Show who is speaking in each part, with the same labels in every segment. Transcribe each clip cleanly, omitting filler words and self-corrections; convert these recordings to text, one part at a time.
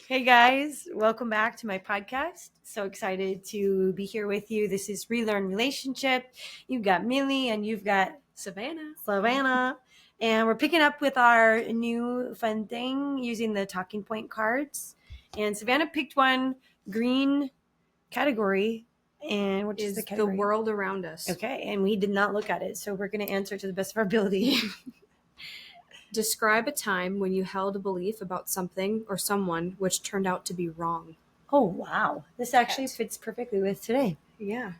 Speaker 1: Hey guys, welcome back to my podcast. So excited to be here with you. This is Relearn Relationship. You've got Millie and you've got Savannah. And we're picking up with our new fun thing using the talking point cards. And Savannah picked one green category. And what is the category?
Speaker 2: The world around us.
Speaker 1: Okay, and we did not look at it. So we're going to answer to the best of our ability.
Speaker 2: Describe a time when you held a belief about something or someone which turned out to be wrong.
Speaker 1: Oh, wow. This actually fits perfectly with today.
Speaker 2: Yeah.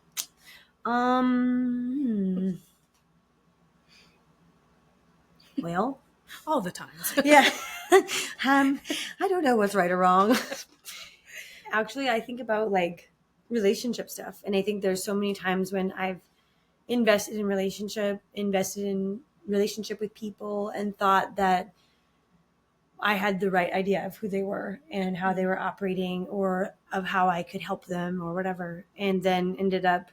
Speaker 1: Well,
Speaker 2: all the times.
Speaker 1: Yeah. I don't know what's right or wrong. Actually, I think about like relationship stuff. And I think there's so many times when I've invested in relationship with people and thought that I had the right idea of who they were and how they were operating or of how I could help them or whatever. And then ended up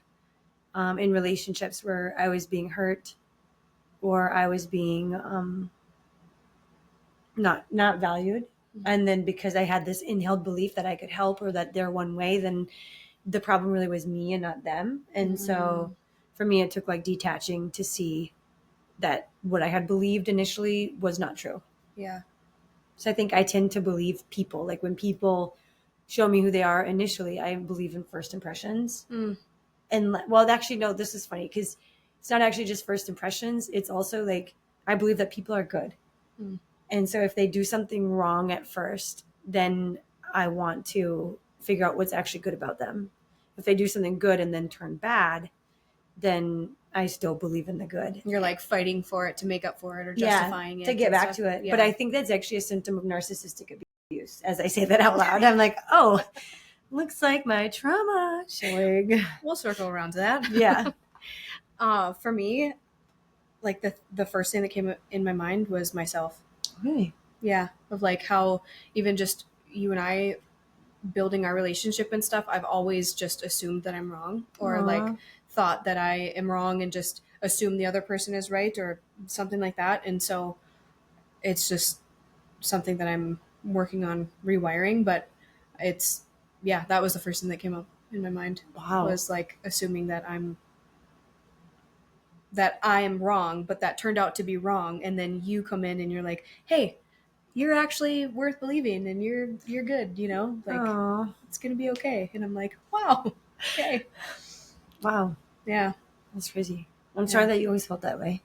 Speaker 1: in relationships where I was being hurt or I was being not valued. And then because I had this inheld belief that I could help or that they're one way, then the problem really was me and not them. And so for me, it took like detaching to see that what I had believed initially was not true.
Speaker 2: Yeah.
Speaker 1: So I think I tend to believe people. Like when people show me who they are initially, I believe in first impressions. And well, actually, no, this is funny because it's not actually just first impressions. It's also like I believe that people are good. And so if they do something wrong at first, then I want to figure out what's actually good about them. If they do something good and then turn bad, then I still believe in the good.
Speaker 2: You're like fighting for it to make up for it or justifying it.
Speaker 1: To get back to it. Yeah. But I think that's actually a symptom of narcissistic abuse. As I say that out loud, I'm like, oh, looks like my trauma showing.
Speaker 2: We'll circle around to that.
Speaker 1: Yeah.
Speaker 2: For me, like the first thing that came in my mind was myself.
Speaker 1: Really?
Speaker 2: Yeah. Of like how even just you and I building our relationship and stuff, I've always just assumed that I'm wrong or like thought that I am wrong and just assume the other person is right or something like that. And so it's just something that I'm working on rewiring, but it's, yeah, that was the first thing that came up in my mind.
Speaker 1: Wow.
Speaker 2: Was like assuming that I am wrong, but that turned out to be wrong. And then you come in and you're like, hey, you're actually worth believing and you're good, you know, like it's going to be okay. And I'm like, wow. Okay.
Speaker 1: Wow.
Speaker 2: Yeah.
Speaker 1: That's crazy. I'm sorry that you always felt that way.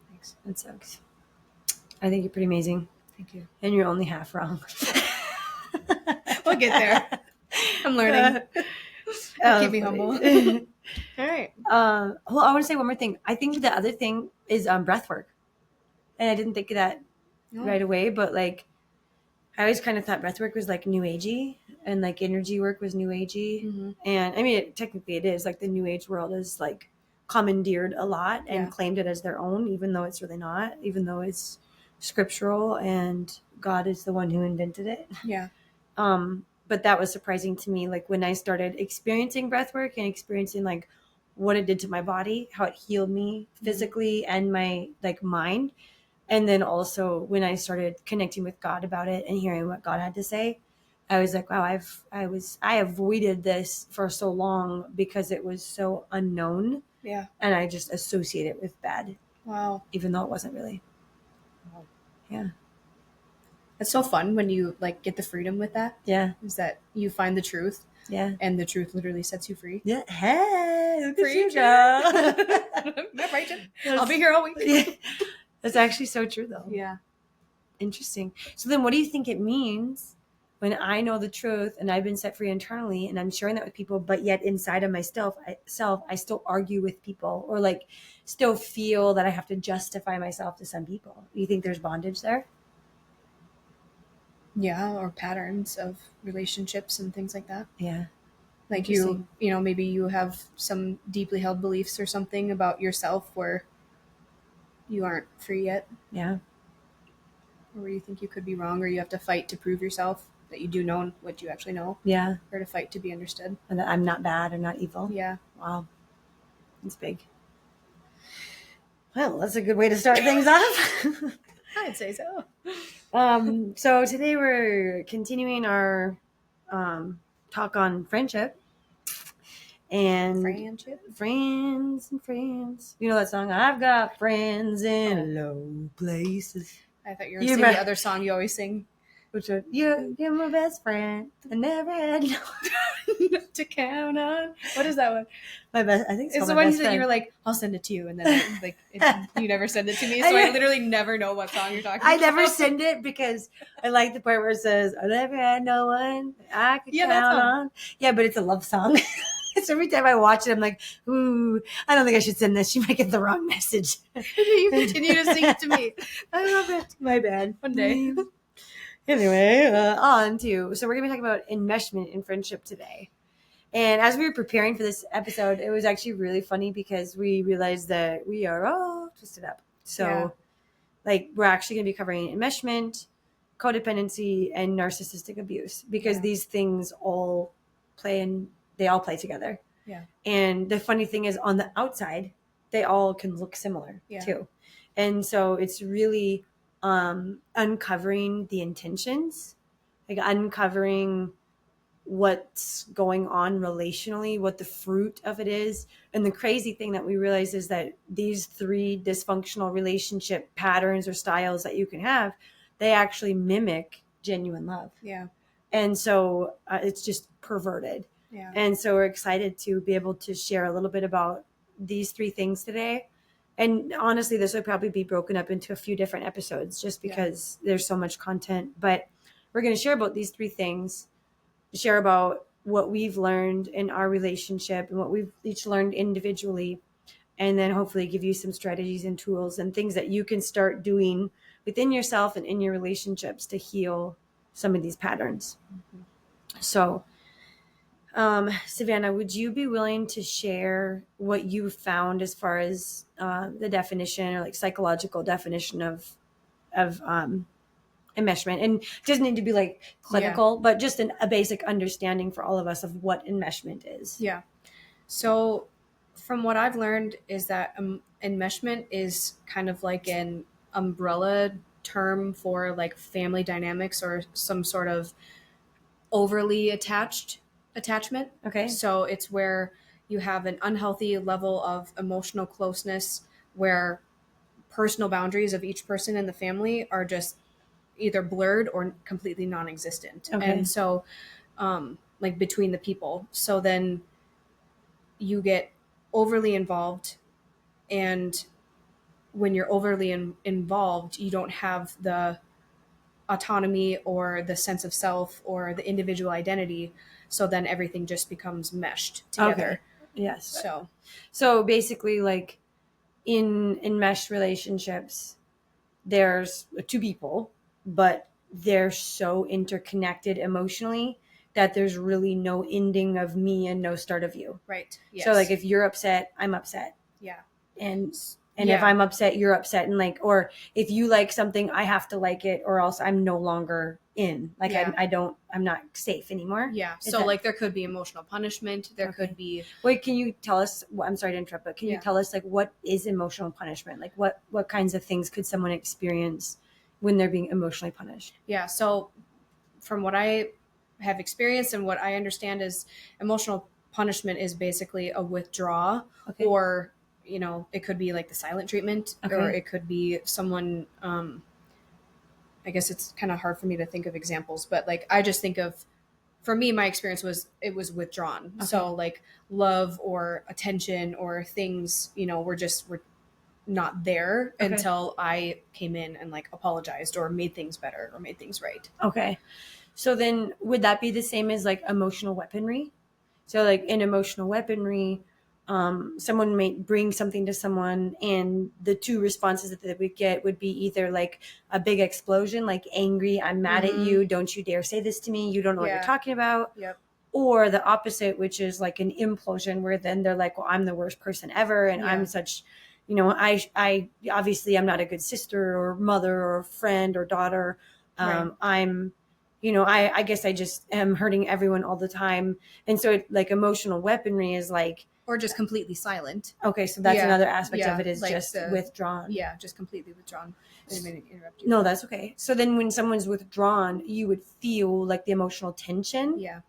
Speaker 2: Thanks.
Speaker 1: That sucks. I think you're pretty amazing.
Speaker 2: Thank you.
Speaker 1: And you're only half wrong.
Speaker 2: We'll get there. I'm learning. Keep me humble. All right.
Speaker 1: Well, I want to say one more thing. I think the other thing is breath work. And I didn't think of that right away, but like I always kind of thought breath work was like new agey and like energy work was new agey. And I mean, technically it is like the new age world is like commandeered a lot and claimed it as their own, even though it's really not, even though it's scriptural and God is the one who invented it.
Speaker 2: Yeah.
Speaker 1: But that was surprising to me. Like when I started experiencing breath work and experiencing like what it did to my body, how it healed me physically and my like mind. And then also when I started connecting with God about it and hearing what God had to say, I was like, wow, I avoided this for so long because it was so unknown.
Speaker 2: Yeah.
Speaker 1: And I just associate it with bad.
Speaker 2: Wow.
Speaker 1: Even though it wasn't really.
Speaker 2: Wow.
Speaker 1: Yeah.
Speaker 2: It's so fun when you like get the freedom with that.
Speaker 1: Yeah.
Speaker 2: Is that you find the truth.
Speaker 1: Yeah.
Speaker 2: And the truth literally sets you free.
Speaker 1: Yeah. Hey, look at you,
Speaker 2: girl. Right, I'll be here all week.
Speaker 1: Yeah. That's actually so true, though.
Speaker 2: Yeah.
Speaker 1: Interesting. So then what do you think it means when I know the truth and I've been set free internally and I'm sharing that with people, but yet inside of myself, I still argue with people or like still feel that I have to justify myself to some people? Do you think there's bondage there?
Speaker 2: Yeah, or patterns of relationships and things like that.
Speaker 1: Yeah.
Speaker 2: Like you know, maybe you have some deeply held beliefs or something about yourself where you aren't free yet.
Speaker 1: Yeah.
Speaker 2: Or where you think you could be wrong or you have to fight to prove yourself that you do know what you actually know.
Speaker 1: Yeah.
Speaker 2: Or to fight to be understood.
Speaker 1: And that I'm not bad or not evil.
Speaker 2: Yeah.
Speaker 1: Wow. That's big. Well, that's a good way to start things off.
Speaker 2: I'd say so.
Speaker 1: So today we're continuing our talk on friendship and friends and friends. You know that song? I've got friends in low places.
Speaker 2: I thought you were singing the other song you always sing.
Speaker 1: Which one? You're my best friend. I never had no
Speaker 2: to count on. What is that one?
Speaker 1: My best. I think
Speaker 2: it's the one that you were like, I'll send it to you, and then you never send it to me, so I literally never know what song you're talking about.
Speaker 1: I never send it because I like the part where it says, "I never had no one I could count on." Yeah, but it's a love song. So every time I watch it, I'm like, ooh, I don't think I should send this. She might get the wrong message.
Speaker 2: You continue to sing it to me. I love it.
Speaker 1: My bad.
Speaker 2: One day.
Speaker 1: Anyway, so we're going to be talking about enmeshment in friendship today. And as we were preparing for this episode, it was actually really funny because we realized that we are all twisted up. So, we're actually going to be covering enmeshment, codependency, and narcissistic abuse because these things all play together.
Speaker 2: Yeah.
Speaker 1: And the funny thing is, on the outside, they all can look similar too. And so it's really uncovering the intentions, like uncovering what's going on relationally, what the fruit of it is. And the crazy thing that we realize is that these 3 dysfunctional relationship patterns or styles that you can have, they actually mimic genuine love.
Speaker 2: Yeah.
Speaker 1: And so it's just perverted.
Speaker 2: Yeah.
Speaker 1: And so we're excited to be able to share a little bit about these 3 things today. And honestly, this would probably be broken up into a few different episodes just because there's so much content. But we're going to share about these 3 things, share about what we've learned in our relationship and what we've each learned individually, and then hopefully give you some strategies and tools and things that you can start doing within yourself and in your relationships to heal some of these patterns. Mm-hmm. So, Savannah, would you be willing to share what you found as far as the definition or psychological definition of enmeshment? And it doesn't need to be clinical, but just a basic understanding for all of us of what enmeshment is.
Speaker 2: Yeah. So from what I've learned is that enmeshment is kind of like an umbrella term for family dynamics or some sort of overly attachment.
Speaker 1: Okay.
Speaker 2: So it's where you have an unhealthy level of emotional closeness where personal boundaries of each person in the family are just either blurred or completely non-existent. Okay. And so between the people. So then you get overly involved, and when you're overly involved, you don't have the autonomy or the sense of self or the individual identity. So then everything just becomes meshed together.
Speaker 1: Okay. Yes.
Speaker 2: So
Speaker 1: basically, in enmeshed relationships, there's 2 people, but they're so interconnected emotionally that there's really no ending of me and no start of you.
Speaker 2: Right. Yes.
Speaker 1: So if you're upset, I'm upset.
Speaker 2: Yeah.
Speaker 1: And if I'm upset, you're upset. And or if you like something, I have to like it, or else I'm no longer in. I'm not safe anymore.
Speaker 2: Yeah. So there could be emotional punishment. There could be.
Speaker 1: Wait, can you tell us? I'm sorry to interrupt, but can you tell us what is emotional punishment? What kinds of things could someone experience when they're being emotionally punished?
Speaker 2: Yeah. So from what I have experienced and what I understand is emotional punishment is basically a withdrawal or it could be the silent treatment, or it could be someone, I guess it's kind of hard for me to think of examples, but I just think of, for me, my experience was it was withdrawn. Okay. So love or attention or things, were not there until I came in and apologized or made things better or made things right.
Speaker 1: Okay. So then would that be the same as emotional weaponry? So in emotional weaponry, someone may bring something to someone, and the 2 responses that they would get would be either a big explosion, angry, I'm mad at you, don't you dare say this to me, you don't know what you're talking about.
Speaker 2: Yep.
Speaker 1: Or the opposite, which is an implosion, where then they're well, I'm the worst person ever, and I'm such, I obviously I'm not a good sister or mother or friend or daughter. I'm, I guess I just am hurting everyone all the time. And so emotional weaponry is
Speaker 2: or just completely silent.
Speaker 1: Okay, so that's
Speaker 2: Yeah.
Speaker 1: another aspect
Speaker 2: Yeah,
Speaker 1: of it is
Speaker 2: like
Speaker 1: just withdrawn.
Speaker 2: Yeah, just completely withdrawn. I didn't mean to interrupt you.
Speaker 1: No, that's okay. So then when someone's withdrawn, you would feel like the emotional tension,
Speaker 2: Yeah.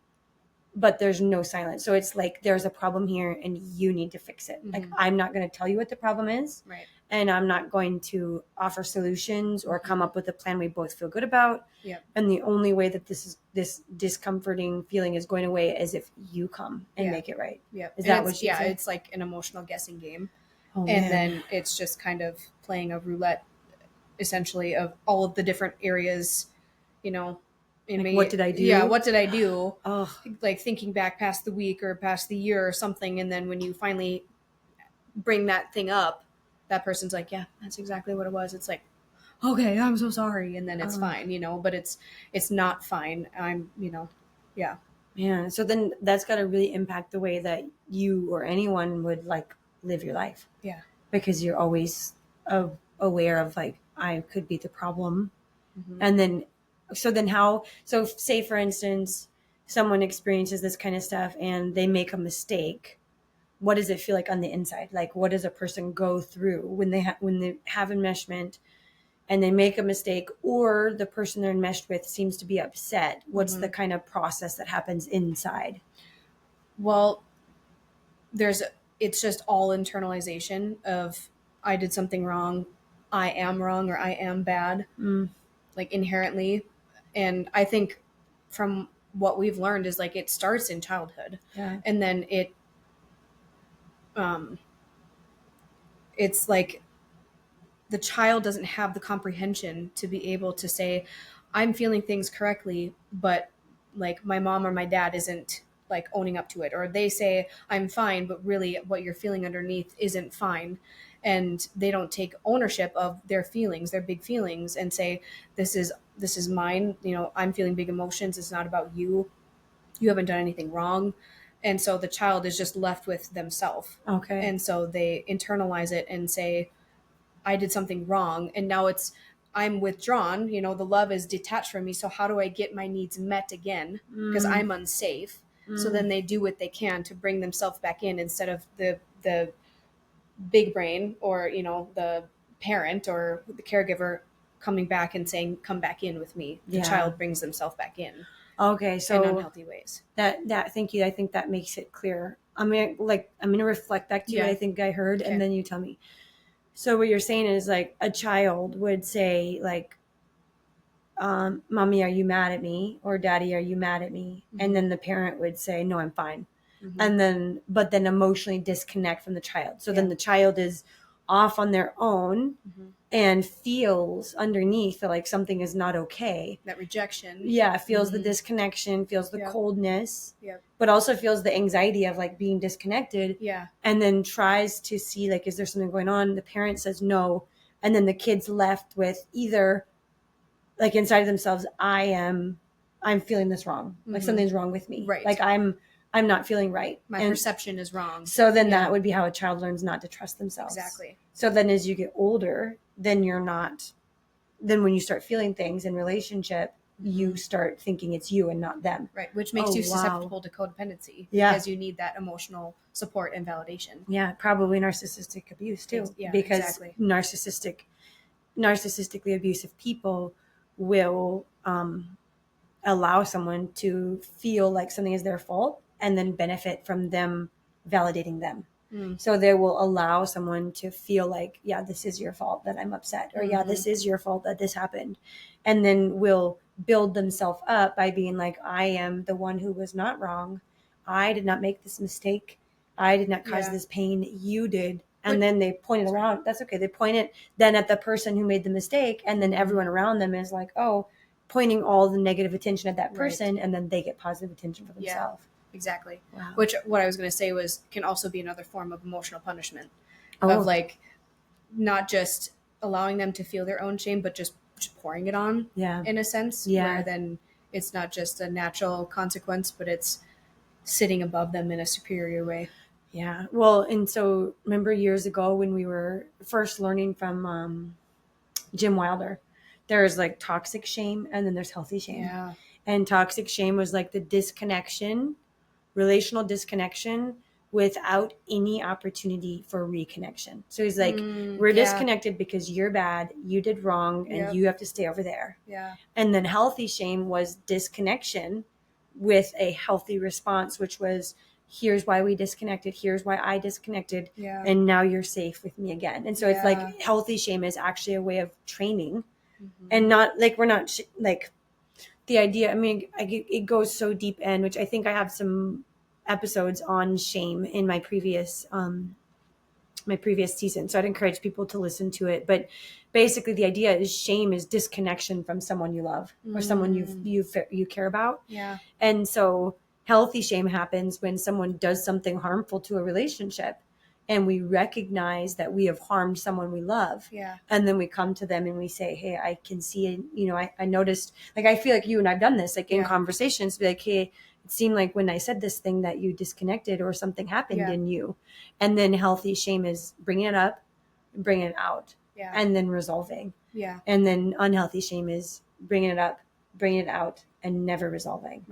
Speaker 1: but there's no silence. So it's like there's a problem here and you need to fix it. Like I'm not going to tell you what the problem is.
Speaker 2: Right.
Speaker 1: And I'm not going to offer solutions or come up with a plan we both feel good about.
Speaker 2: Yeah.
Speaker 1: And the only way that this discomforting feeling is going away is if you come and make it right.
Speaker 2: Yeah.
Speaker 1: Is that what you
Speaker 2: Yeah,
Speaker 1: say?
Speaker 2: it's like an emotional guessing game.
Speaker 1: Oh,
Speaker 2: and
Speaker 1: man.
Speaker 2: then it's just kind of playing a roulette essentially of all of the different areas, in
Speaker 1: like,
Speaker 2: me.
Speaker 1: what did I do?
Speaker 2: Yeah, what did I do?
Speaker 1: Oh,
Speaker 2: Like thinking back past the week or past the year or something, and then when you finally bring that thing up, that person's like, yeah, that's exactly what it was. It's like, okay, I'm so sorry, and then it's fine, but it's not fine. I'm, yeah.
Speaker 1: Man, so then that's got to really impact the way that you or anyone would like live your life.
Speaker 2: Yeah.
Speaker 1: Because you're always aware of like, I could be the problem. And then, so say for instance, someone experiences this kind of stuff and they make a mistake. What does it feel like on the inside? Like, what does a person go through when they have enmeshment and they make a mistake, or the person they're enmeshed with seems to be upset? What's the kind of process that happens inside?
Speaker 2: Well, it's just all internalization of I did something wrong, I am wrong, or I am bad, like inherently. And I think from what we've learned is like it starts in childhood, and then it's like the child doesn't have the comprehension to be able to say, I'm feeling things correctly, but like my mom or my dad isn't like owning up to it, or they say I'm fine, but really what you're feeling underneath isn't fine. And they don't take ownership of their feelings, their big feelings, and say, this is mine. I'm feeling big emotions. It's not about you. You haven't done anything wrong. And so the child is just left with themselves.
Speaker 1: Okay.
Speaker 2: And so they internalize it and say, I did something wrong. And now I'm withdrawn. The love is detached from me. So how do I get my needs met again? Because I'm unsafe. So then they do what they can to bring themselves back in instead of the big brain or, the parent or the caregiver coming back and saying, come back in with me. The child brings themselves back in.
Speaker 1: Okay. So
Speaker 2: in unhealthy ways.
Speaker 1: Thank you. I think that makes it clear. I'm going to reflect back to what I think I heard, and then you tell me. So what you're saying is like a child would say like, Mommy, are you mad at me? Or Daddy, are you mad at me? And then the parent would say, no, I'm fine. And but then emotionally disconnect from the child. So then the child is off on their own and feels underneath that like something is not okay.
Speaker 2: That rejection.
Speaker 1: Yeah. Feels the disconnection, feels the coldness, but also feels the anxiety of like being disconnected.
Speaker 2: Yeah.
Speaker 1: And then tries to see like, is there something going on? The parent says no. And then the kid's left with either like inside of themselves, I'm feeling this wrong. Like something's wrong with me.
Speaker 2: Right.
Speaker 1: Like I'm not feeling right.
Speaker 2: My perception is wrong.
Speaker 1: So then that would be how a child learns not to trust themselves.
Speaker 2: Exactly.
Speaker 1: So then as you get older, then when you start feeling things in relationship, you start thinking it's you and not them.
Speaker 2: Right. Which makes you susceptible to codependency.
Speaker 1: Yeah.
Speaker 2: Because you need that emotional support and validation.
Speaker 1: Yeah. Probably narcissistic abuse too.
Speaker 2: Yeah,
Speaker 1: because
Speaker 2: exactly.
Speaker 1: narcissistically abusive people will allow someone to feel like something is their fault and then benefit from them validating them. So they will allow someone to feel like, yeah, this is your fault that I'm upset, or yeah, this is your fault that this happened. And then will build themselves up by being like, I am the one who was not wrong. I did not make this mistake. I did not cause this pain. You did. And then they point it around. That's okay. They point it then at the person who made the mistake. And then everyone around them is like, oh, pointing all the negative attention at that person. And then they get positive attention for themselves.
Speaker 2: Yeah, exactly.
Speaker 1: Wow.
Speaker 2: Which what I was going to say can also be another form of emotional punishment. Of like not just allowing them to feel their own shame, but just pouring it on in a sense. Where then it's not just a natural consequence, but it's sitting above them in a superior way.
Speaker 1: Yeah. Well, and so remember years ago when we were first learning from Jim Wilder, there's like toxic shame and then there's healthy shame.
Speaker 2: Yeah.
Speaker 1: And toxic shame was like the disconnection, relational disconnection without any opportunity for reconnection. So he's like, we're disconnected because you're bad, you did wrong, and you have to stay over there.
Speaker 2: Yeah.
Speaker 1: And then healthy shame was disconnection with a healthy response, which was, here's why we disconnected, here's why I disconnected, and now you're safe with me again. And so it's like healthy shame is actually a way of training, and not like we're not like the idea. I mean, it goes so deep in, which I think I have some episodes on shame in my previous season, so I'd encourage people to listen to it. But basically the idea is shame is disconnection from someone you love or someone you care about. And so healthy shame happens when someone does something harmful to a relationship, and we recognize that we have harmed someone we love. And then we come to them and we say, hey, I can see it. You know, I noticed, like, I feel like you and I've done this, like in conversations, be like, hey, it seemed like when I said this thing that you disconnected or something happened in you. And then healthy shame is bringing it up, bringing it out, and then resolving. And then unhealthy shame is bringing it up, bringing it out, and never resolving.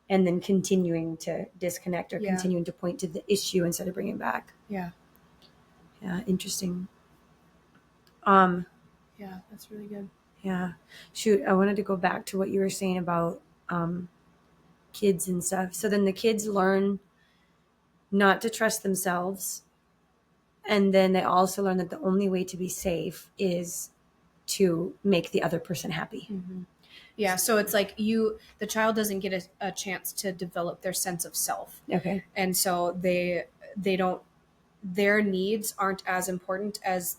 Speaker 1: And then continuing to disconnect or continuing to point to the issue instead of bringing it back. Yeah, interesting.
Speaker 2: Yeah, that's really good.
Speaker 1: Yeah. Shoot, I wanted to go back to what you were saying about kids and stuff. So then the kids learn not to trust themselves. And then they also learn that the only way to be safe is to make the other person happy.
Speaker 2: Yeah, so it's like the child doesn't get a chance to develop their sense of self. And so they don't, their needs aren't as important as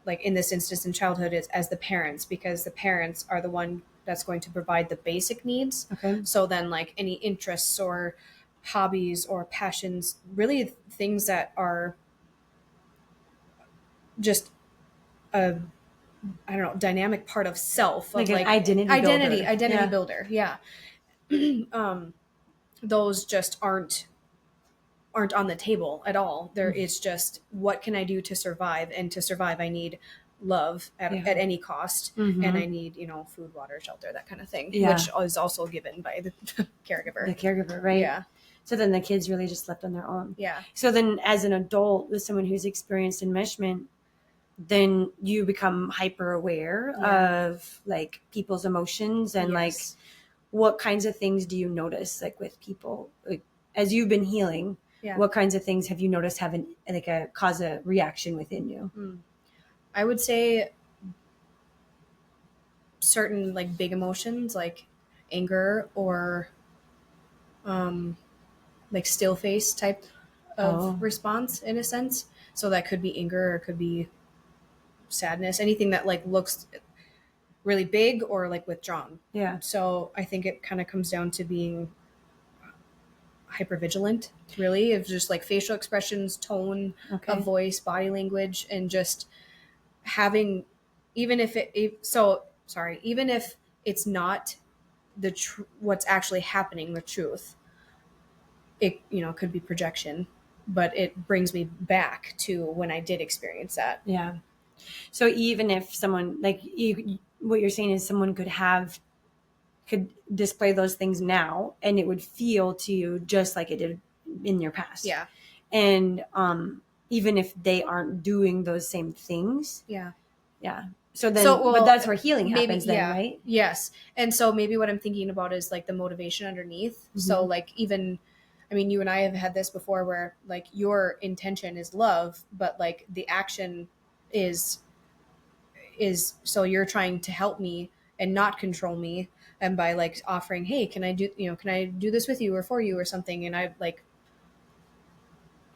Speaker 2: like in this instance in childhood as the parents, because the parents are the one that's going to provide the basic needs. So then like any interests or hobbies or passions, really things that are just a, I don't know, dynamic part of self,
Speaker 1: like
Speaker 2: of
Speaker 1: an identity
Speaker 2: builder. Yeah. Those just aren't on the table at all. There is just, what can I do to survive? And to survive, I need love at any cost. And I need, food, water, shelter, that kind of thing, which is also given by the caregiver.
Speaker 1: Right? So then the kids really just left on their own. So then as an adult with someone who's experienced enmeshment, then you become hyper aware of like people's emotions and like what kinds of things do you notice like with people, like, as you've been healing, what kinds of things have you noticed have cause a reaction within you?
Speaker 2: I would say certain like big emotions like anger or like still face type of response in a sense. So that could be anger, or it could be sadness, anything that like looks really big or like withdrawn. So I think it kind of comes down to being hypervigilant, really, of just like facial expressions, tone of voice, body language, and just having, even if it's not what's actually happening, the truth, it could be projection, but it brings me back to when I did experience that.
Speaker 1: So even if someone like what you're saying is someone could display those things now and it would feel to you just like it did in your past. And even if they aren't doing those same things. So then, but that's where healing happens then, right?
Speaker 2: Yes. And so maybe what I'm thinking about is like the motivation underneath. So like even, I mean, you and I have had this before where like your intention is love, but like the action is so you're trying to help me and not control me. And by like offering, hey, can I do this with you or for you or something? And I like,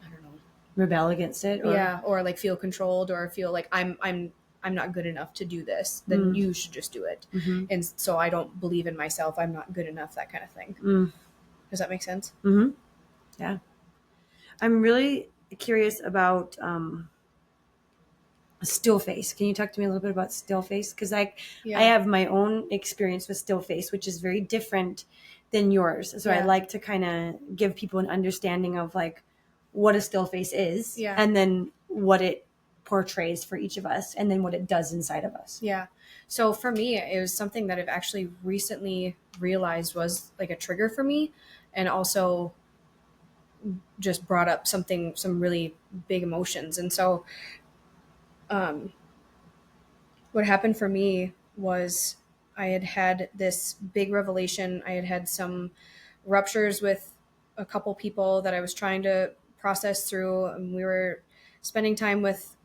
Speaker 2: I don't know,
Speaker 1: rebel against it.
Speaker 2: Or like feel controlled or feel like I'm not good enough to do this, then you should just do it. And so I don't believe in myself. I'm not good enough, that kind of thing. Does that make sense?
Speaker 1: Yeah. I'm really curious about still face. Can you talk to me a little bit about still face? Because I have my own experience with still face, which is very different than yours. So I like to kind of give people an understanding of like what a still face is, and then what it portrays for each of us, and then what it does inside of us.
Speaker 2: So for me, it was something that I've actually recently realized was like a trigger for me, and also just brought up some really big emotions. And so what happened for me was I had this big revelation. I had some ruptures with a couple people that I was trying to process through, and we were spending time with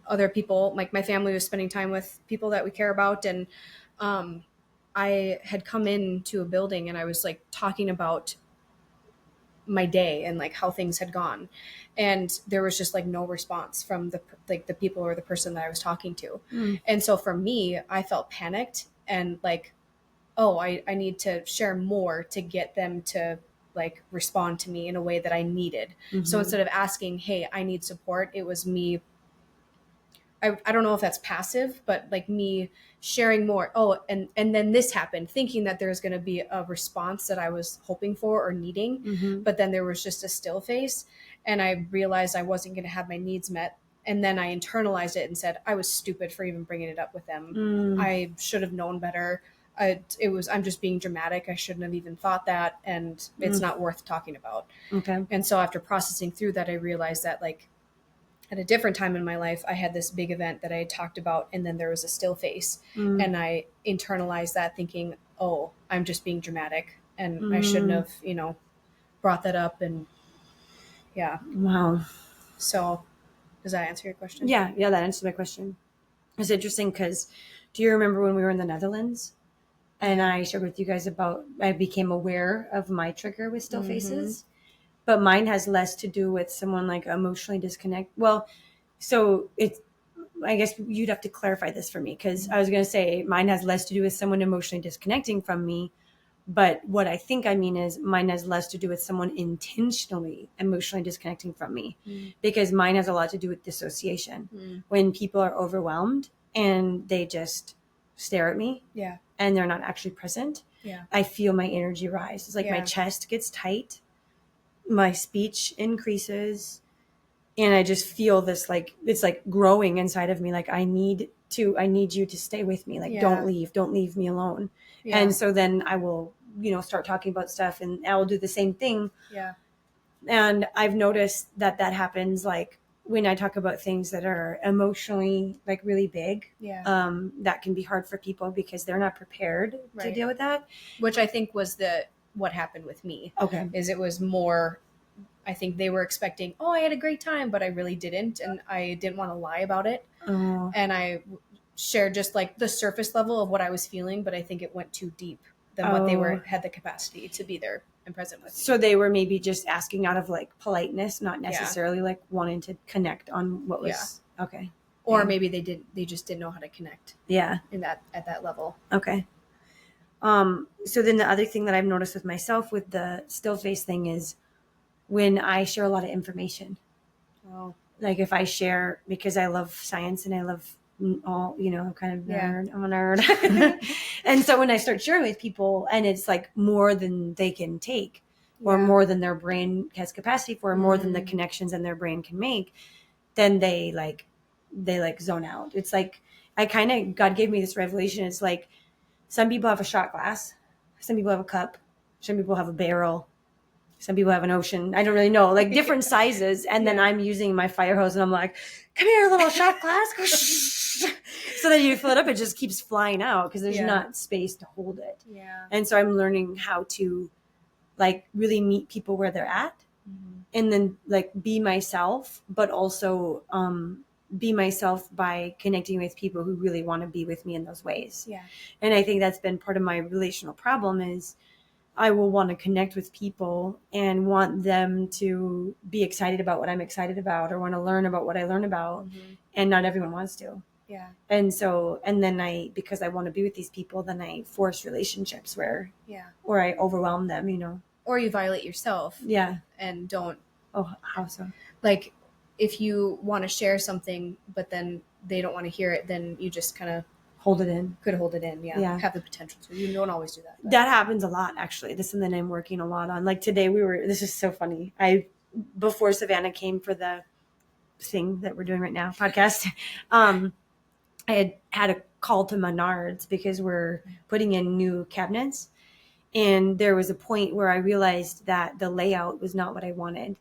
Speaker 2: other people. Like my family was spending time with people that we care about. And I had come into a building and I was like talking about my day and like how things had gone, and there was just like no response from the people or the person that I was talking to. And so for me, I felt panicked and like, oh, I need to share more to get them to like respond to me in a way that I needed. So instead of asking, hey, I need support, it was me, I don't know if that's passive, but like me sharing more. Oh, and then this happened, thinking that there's going to be a response that I was hoping for or needing. But then there was just a still face. And I realized I wasn't going to have my needs met. And then I internalized it and said, I was stupid for even bringing it up with them. I should have known better. I'm just being dramatic. I shouldn't have even thought that. And it's not worth talking about.
Speaker 1: Okay.
Speaker 2: And so after processing through that, I realized that like, at a different time in my life, I had this big event that I had talked about, and then there was a still face. And I internalized that thinking, oh, I'm just being dramatic and I shouldn't have, brought that up. And yeah.
Speaker 1: Wow.
Speaker 2: So does that answer your question?
Speaker 1: Yeah, that answers my question. It's interesting because do you remember when we were in the Netherlands and I shared with you guys about I became aware of my trigger with still faces? But mine has less to do with someone like emotionally disconnect. Well, so it's, I guess you'd have to clarify this for me because I was going to say mine has less to do with someone emotionally disconnecting from me. But what I think I mean is mine has less to do with someone intentionally emotionally disconnecting from me because mine has a lot to do with dissociation. When people are overwhelmed and they just stare at me and they're not actually present, I feel my energy rise. It's like my chest gets tight. My speech increases and I just feel this like it's like growing inside of me, like I need you to stay with me, like don't leave me alone. And so then I will start talking about stuff and I will do the same thing. And I've noticed that happens like when I talk about things that are emotionally like really big. That can be hard for people because they're not prepared to deal with that,
Speaker 2: which I think was what happened with me.
Speaker 1: Okay.
Speaker 2: Is it was more, I think they were expecting, oh, I had a great time, but I really didn't. And I didn't want to lie about it. And I shared just like the surface level of what I was feeling, but I think it went too deep than what they had the capacity to be there and present with me.
Speaker 1: So they were maybe just asking out of like politeness, not necessarily like wanting to connect on what was okay.
Speaker 2: Or maybe they just didn't know how to connect.
Speaker 1: Yeah.
Speaker 2: At that level.
Speaker 1: Okay. So then the other thing that I've noticed with myself with the still face thing is when I share a lot of information. Like if I share, because I love science and I love all, kind of nerd, I'm a nerd. And so when I start sharing with people and it's like more than they can take or more than their brain has capacity for, or more than the connections in their brain can make, then they zone out. It's like, God gave me this revelation. It's like, some people have a shot glass. Some people have a cup. Some people have a barrel. Some people have an ocean. I don't really know, like different sizes. And then I'm using my fire hose and I'm like, come here, little shot glass. So then you fill it up. It just keeps flying out because there's not space to hold it. And so I'm learning how to like really meet people where they're at and then like be myself, but also be myself by connecting with people who really want to be with me in those ways. And I think that's been part of my relational problem is I will want to connect with people and want them to be excited about what I'm excited about or want to learn about what I learn about. And not everyone wants to. And so, and then because I want to be with these people, then I force relationships where I overwhelm them,
Speaker 2: Or you violate yourself. And don't.
Speaker 1: Oh, how so?
Speaker 2: Like, if you want to share something, but then they don't want to hear it, then you just kind of
Speaker 1: hold it in.
Speaker 2: Could hold it in, have the potential to. You don't always do that. But.
Speaker 1: That happens a lot, actually. This is something I'm working a lot on. Like today this is so funny. Before Savannah came for the thing that we're doing right now, podcast, I had a call to Menards because we're putting in new cabinets. And there was a point where I realized that the layout was not what I wanted.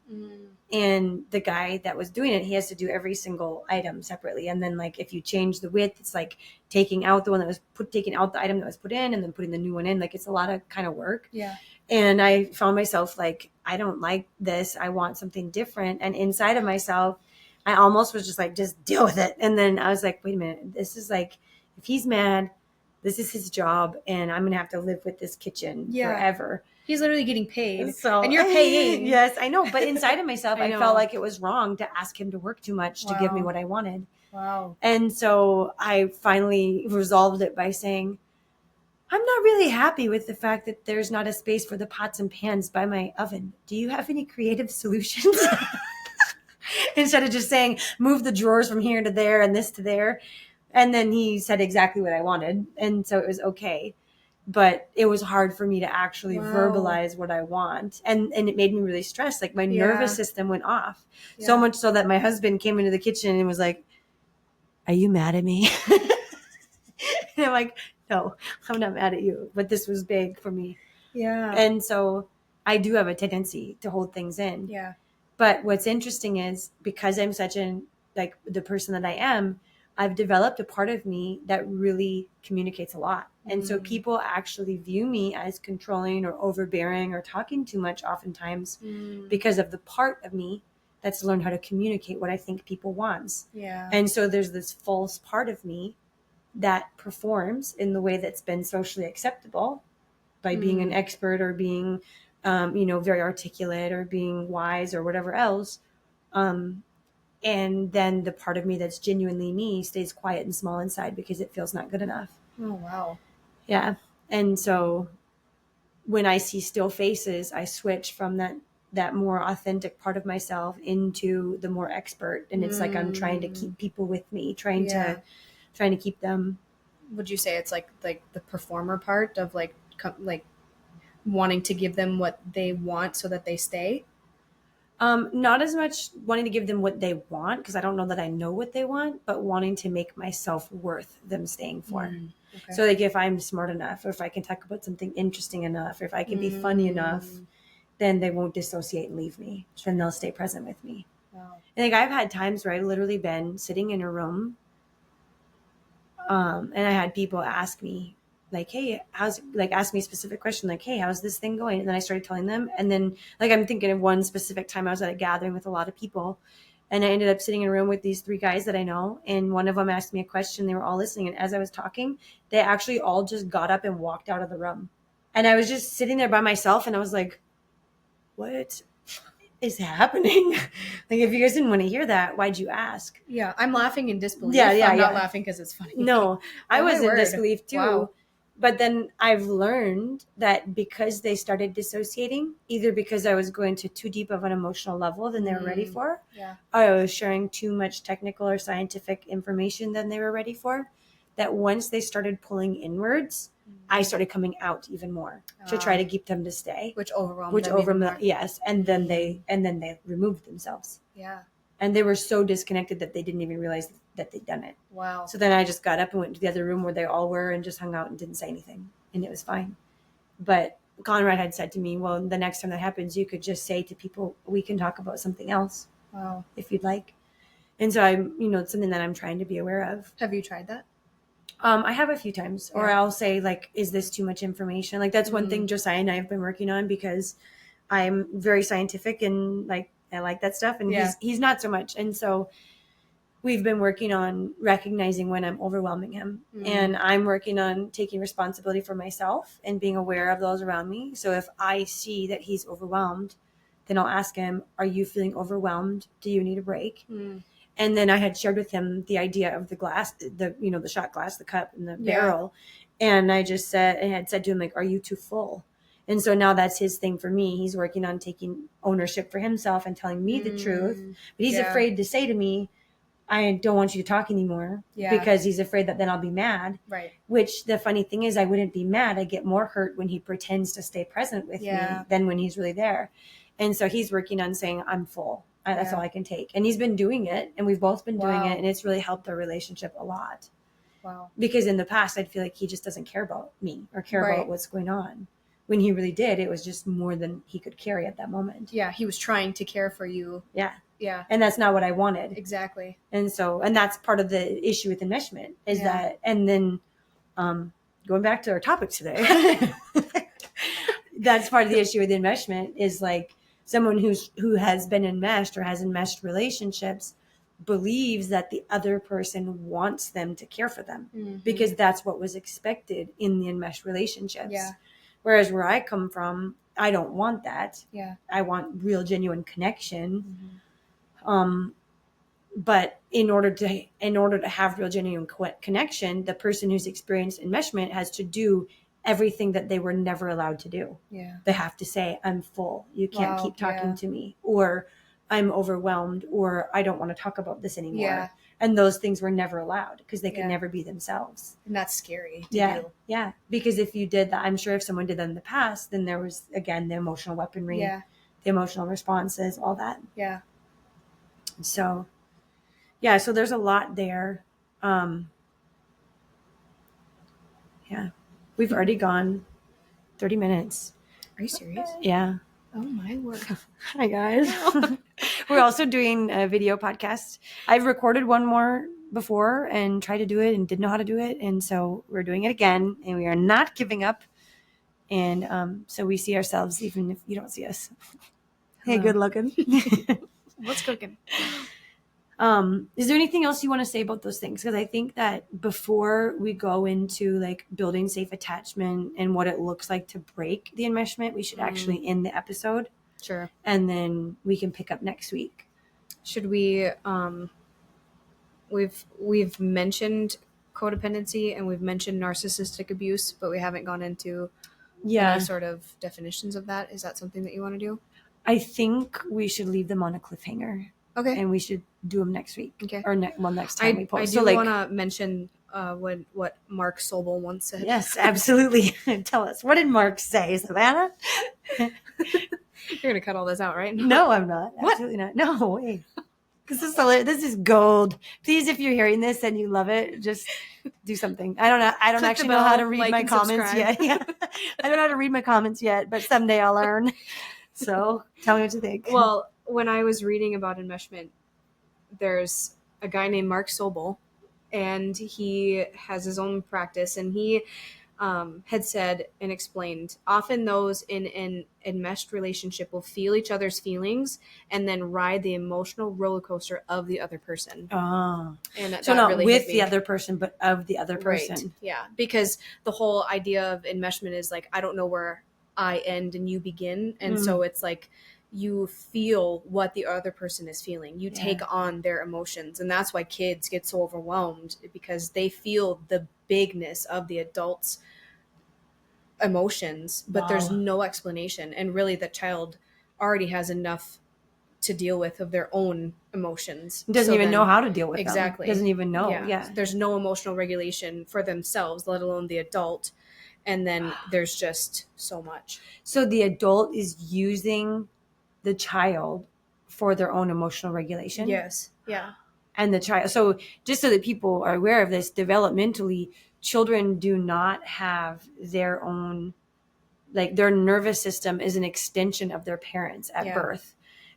Speaker 1: And the guy that was doing it, he has to do every single item separately. And then like, if you change the width, it's like taking out the one that was taking out the item that was put in and then putting the new one in. Like, it's a lot of kind of work.
Speaker 2: Yeah.
Speaker 1: And I found myself like, I don't like this. I want something different. And inside of myself, I almost was just like, just deal with it. And then I was like, wait a minute, this is like, if he's mad, this is his job, and I'm going to have to live with this kitchen forever.
Speaker 2: He's literally getting paid,
Speaker 1: so,
Speaker 2: and you're paying.
Speaker 1: Yes, I know. But inside of myself, I felt like it was wrong to ask him to work too much to give me what I wanted.
Speaker 2: Wow.
Speaker 1: And so I finally resolved it by saying, I'm not really happy with the fact that there's not a space for the pots and pans by my oven. Do you have any creative solutions? Instead of just saying, move the drawers from here to there and this to there. And then he said exactly what I wanted. And so it was okay. But it was hard for me to actually verbalize what I want. And it made me really stressed. Like, my nervous system went off. Yeah. So much so that my husband came into the kitchen and was like, are you mad at me? And I'm like, no, I'm not mad at you. But this was big for me.
Speaker 2: Yeah.
Speaker 1: And so I do have a tendency to hold things in.
Speaker 2: Yeah.
Speaker 1: But what's interesting is, because I'm such like the person that I am, I've developed a part of me that really communicates a lot. And so people actually view me as controlling or overbearing or talking too much oftentimes because of the part of me that's learned how to communicate what I think people want.
Speaker 2: Yeah.
Speaker 1: And so there's this false part of me that performs in the way that's been socially acceptable by being an expert or being, very articulate or being wise or whatever else. And then the part of me that's genuinely me stays quiet and small inside because it feels not good enough.
Speaker 2: Oh, wow.
Speaker 1: Yeah. And so when I see still faces, I switch from that more authentic part of myself into the more expert. And it's like, I'm trying to keep people with me, trying to keep them.
Speaker 2: Would you say it's like the performer part of like wanting to give them what they want so that they stay?
Speaker 1: Not as much wanting to give them what they want, because I don't know that I know what they want, but wanting to make myself worth them staying for. Okay. So like, if I'm smart enough, or if I can talk about something interesting enough, or if I can be funny enough, then they won't dissociate and leave me. Then they'll stay present with me. Wow. And like, I've had times where I've literally been sitting in a room, and I had people ask me, like, hey, ask me a specific question, like, hey, how's this thing going? And then I started telling them. And then, like, I'm thinking of one specific time I was at a gathering with a lot of people, and I ended up sitting in a room with these 3 guys that I know. And one of them asked me a question. They were all listening. And as I was talking, they actually all just got up and walked out of the room. And I was just sitting there by myself, and I was like, what is happening? Like, if you guys didn't want to hear that, why'd you ask?
Speaker 2: Yeah, I'm laughing in disbelief. I'm not laughing because it's funny.
Speaker 1: No, I was in disbelief too. Wow. But then I've learned that because they started dissociating, either because I was going to too deep of an emotional level than they were ready for, or I was sharing too much technical or scientific information than they were ready for, that once they started pulling inwards, I started coming out even more to try to keep them to stay.
Speaker 2: Which overwhelmed them.
Speaker 1: Yes. And then they removed themselves.
Speaker 2: Yeah.
Speaker 1: And they were so disconnected that they didn't even realize that they'd done it.
Speaker 2: Wow.
Speaker 1: So then I just got up and went to the other room where they all were and just hung out and didn't say anything. And it was fine. But Conrad had said to me, well, the next time that happens, you could just say to people, we can talk about something else.
Speaker 2: Wow.
Speaker 1: If you'd like. And so it's something that I'm trying to be aware of.
Speaker 2: Have you tried that?
Speaker 1: I have a few times. Or I'll say, like, is this too much information? Like, that's one thing Josiah and I have been working on, because I'm very scientific and, like, I like that stuff. And he's not so much. And so we've been working on recognizing when I'm overwhelming him. And I'm working on taking responsibility for myself and being aware of those around me. So if I see that he's overwhelmed, then I'll ask him, are you feeling overwhelmed? Do you need a break? And then I had shared with him the idea of the glass, the shot glass, the cup, and the barrel. And I had said to him, like, are you too full? And so now that's his thing for me. He's working on taking ownership for himself and telling me the truth. But he's afraid to say to me, I don't want you to talk anymore, because he's afraid that then I'll be mad.
Speaker 2: Right. Which
Speaker 1: the funny thing is, I wouldn't be mad. I get more hurt when he pretends to stay present with me than when he's really there. And so he's working on saying, I'm full. That's all I can take. And he's been doing it, and we've both been doing it. And it's really helped our relationship a lot.
Speaker 2: Wow.
Speaker 1: Because in the past, I'd feel like he just doesn't care about me or care about what's going on. when he really did, it was just more than he could carry at that moment.
Speaker 2: Yeah, he was trying to care for you.
Speaker 1: Yeah.
Speaker 2: Yeah.
Speaker 1: And that's not what I wanted.
Speaker 2: Exactly.
Speaker 1: And that's part of the issue with enmeshment is that, and then going back to our topic today, that's part of the issue with enmeshment is like someone who has been enmeshed or has enmeshed relationships believes that the other person wants them to care for them because that's what was expected in the enmeshed relationships.
Speaker 2: Yeah.
Speaker 1: Whereas where I come from, I don't want that.
Speaker 2: Yeah.
Speaker 1: I want real, genuine connection. But in order to have real, genuine connection, the person who's experienced enmeshment has to do everything that they were never allowed to do.
Speaker 2: Yeah.
Speaker 1: They have to say, I'm full. You can't keep talking to me. Or I'm overwhelmed. Or I don't want to talk about this anymore.
Speaker 2: Yeah.
Speaker 1: And those things were never allowed because they could never be themselves.
Speaker 2: And that's scary to do.
Speaker 1: Yeah. Because if you did that, I'm sure if someone did that in the past, then there was, again, the emotional weaponry, the emotional responses, all that.
Speaker 2: Yeah.
Speaker 1: So, so there's a lot there. We've already gone 30 minutes.
Speaker 2: Are you serious?
Speaker 1: Yeah.
Speaker 2: Oh my word.
Speaker 1: Hi guys. We're also doing a video podcast. I've recorded one more before and tried to do it and didn't know how to do it. And so we're doing it again and we are not giving up. And so we see ourselves even if you don't see us. Hey, good looking.
Speaker 2: What's cooking?
Speaker 1: Is there anything else you want to say about those things? Because I think that before we go into like building safe attachment and what it looks like to break the enmeshment, we should actually end the episode.
Speaker 2: Sure.
Speaker 1: And then we can pick up next week.
Speaker 2: Should we, we've mentioned codependency and we've mentioned narcissistic abuse, but we haven't gone into any sort of definitions of that. Is that something that you want to do?
Speaker 1: I think we should leave them on a cliffhanger.
Speaker 2: Okay.
Speaker 1: And we should do them next week.
Speaker 2: Okay.
Speaker 1: Or next time we post.
Speaker 2: I do want to mention what Mark Sobel once said.
Speaker 1: Yes, absolutely. Tell us. What did Mark say, Savannah?
Speaker 2: You're going to cut all this out, right?
Speaker 1: No, I'm not.
Speaker 2: What?
Speaker 1: Absolutely not. No way. This is gold. Please, if you're hearing this and you love it, just do something. I don't know. I don't
Speaker 2: Click
Speaker 1: actually
Speaker 2: the
Speaker 1: know how
Speaker 2: bell,
Speaker 1: to read
Speaker 2: like
Speaker 1: my
Speaker 2: and
Speaker 1: comments
Speaker 2: subscribe.
Speaker 1: yet. Yeah. I don't know how to read my comments yet, but someday I'll learn. So tell me what you think.
Speaker 2: Well, when I was reading about enmeshment, there's a guy named Mark Sobel, and he has his own practice, and he had said and explained, often those in an enmeshed relationship will feel each other's feelings and then ride the emotional roller coaster of the other person.
Speaker 1: Oh.
Speaker 2: And
Speaker 1: so not really with the other person, but of the other person.
Speaker 2: Right. Yeah, because the whole idea of enmeshment is like, I don't know where I end and you begin. And so it's like, you feel what the other person is feeling. You take on their emotions. And that's why kids get so overwhelmed, because they feel the bigness of the adult's emotions, but there's no explanation. And really the child already has enough to deal with of their own emotions.
Speaker 1: Doesn't even know how to deal with them.
Speaker 2: Exactly.
Speaker 1: Doesn't even know. Yeah.
Speaker 2: There's no emotional regulation for themselves, let alone the adult. And then there's just so much.
Speaker 1: So the adult is using the child for their own emotional regulation.
Speaker 2: Yes. Yeah.
Speaker 1: And the child. So just so that people are aware of this, developmentally, children do not have their own, like their nervous system is an extension of their parents at birth.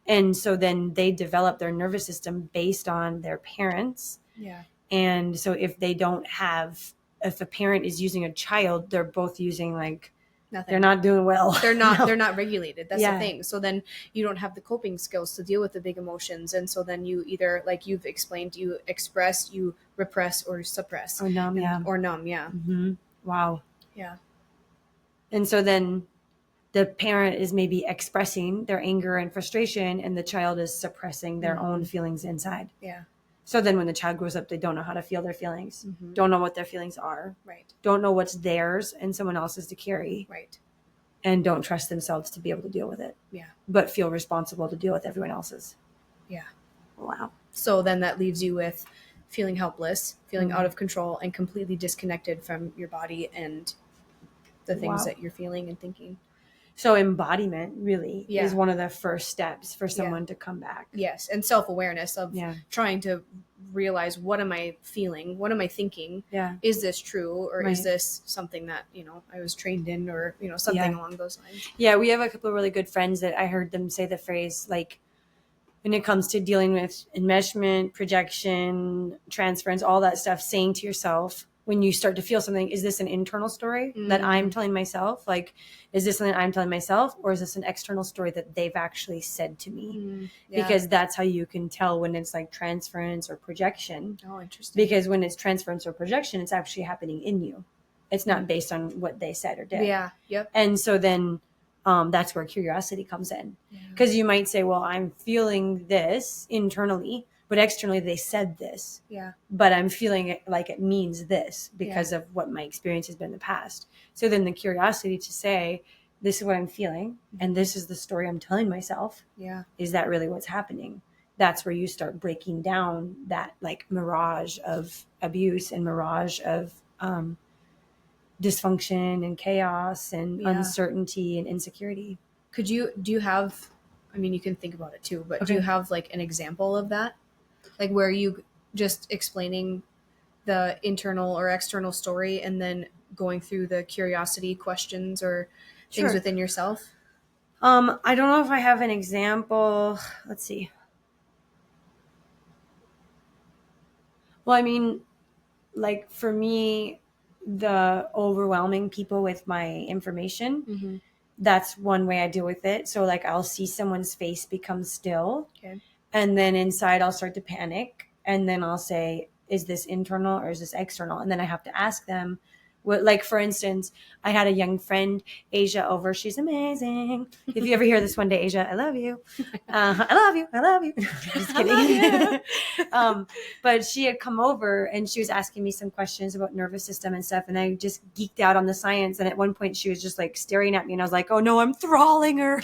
Speaker 1: And so then they develop their nervous system based on their parents.
Speaker 2: Yeah.
Speaker 1: And so if they don't have, if a parent is using a child, they're both using like,
Speaker 2: nothing.
Speaker 1: They're not doing well.
Speaker 2: They're not. They're not regulated. That's the thing. So then you don't have the coping skills to deal with the big emotions, and so then you either, like you've explained, you express, you repress, or suppress,
Speaker 1: or numb. Yeah.
Speaker 2: Or numb. Yeah.
Speaker 1: Mm-hmm. Wow.
Speaker 2: Yeah.
Speaker 1: And so then the parent is maybe expressing their anger and frustration, and the child is suppressing their own feelings inside.
Speaker 2: Yeah.
Speaker 1: So then when the child grows up, they don't know how to feel their feelings, don't know what their feelings are,
Speaker 2: right?
Speaker 1: Don't know what's theirs and someone else's to carry,
Speaker 2: right?
Speaker 1: And don't trust themselves to be able to deal with it.
Speaker 2: Yeah.
Speaker 1: But feel responsible to deal with everyone else's.
Speaker 2: Yeah.
Speaker 1: Wow.
Speaker 2: So then that leaves you with feeling helpless, feeling out of control, and completely disconnected from your body and the things that you're feeling and thinking.
Speaker 1: So embodiment really
Speaker 2: Yeah.
Speaker 1: is one of the first steps for someone to come back.
Speaker 2: Yes. And self-awareness of trying to realize, what am I feeling? What am I thinking?
Speaker 1: Yeah.
Speaker 2: Is this true? Or is
Speaker 1: Right.
Speaker 2: this something that, I was trained in, or, something along those lines?
Speaker 1: Yeah. We have a couple of really good friends that I heard them say the phrase, like, when it comes to dealing with enmeshment, projection, transference, all that stuff, saying to yourself, when you start to feel something, is this an internal story that I'm telling myself? Like, is this something I'm telling myself, or is this an external story that they've actually said to me? Because that's how you can tell when it's like transference or projection.
Speaker 2: Oh, interesting.
Speaker 1: Because when it's transference or projection, it's actually happening in you. It's not based on what they said or did.
Speaker 2: Yeah. Yep.
Speaker 1: And so then that's where curiosity comes in. Because you might say, well, I'm feeling this internally, but externally they said this.
Speaker 2: Yeah.
Speaker 1: But I'm feeling it like it means this because of what my experience has been in the past. So then the curiosity to say, this is what I'm feeling, and this is the story I'm telling myself.
Speaker 2: Yeah.
Speaker 1: Is that really what's happening? That's where you start breaking down that like mirage of abuse and mirage of dysfunction and chaos and uncertainty and insecurity.
Speaker 2: Do you have, I mean, you can think about it too, but do you have like an example of that? Like where you just explaining the internal or external story and then going through the curiosity questions or things within yourself?
Speaker 1: I don't know if I have an example. Let's see. Well, I mean, like for me, the overwhelming people with my information, that's one way I deal with it. So like I'll see someone's face become still, and then inside I'll start to panic, and then I'll say, is this internal or is this external? And then I have to ask them what, like for instance, I had a young friend, Asia, over. She's amazing. If you ever hear this one day, Asia, I love you. I love you. I love you. Just kidding. But she had come over and she was asking me some questions about nervous system and stuff. And I just geeked out on the science. And at one point she was just like staring at me and I was like, oh no, I'm thralling her.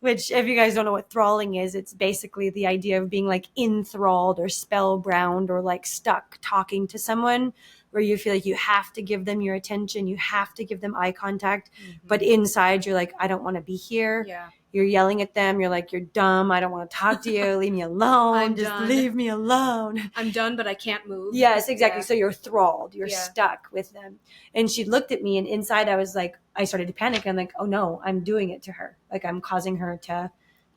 Speaker 1: Which, if you guys don't know what thralling is, it's basically the idea of being like enthralled or spellbound or like stuck talking to someone where you feel like you have to give them your attention, you have to give them eye contact, but inside you're like, I don't want to be here.
Speaker 2: Yeah.
Speaker 1: You're yelling at them. You're like, you're dumb. I don't want to talk to you. Leave me alone. Just leave me alone.
Speaker 2: I'm done, but I can't move.
Speaker 1: Yes, exactly. Yeah. So you're thralled. You're stuck with them. And she looked at me and inside I was like, I started to panic. I'm like, oh no, I'm doing it to her. Like I'm causing her to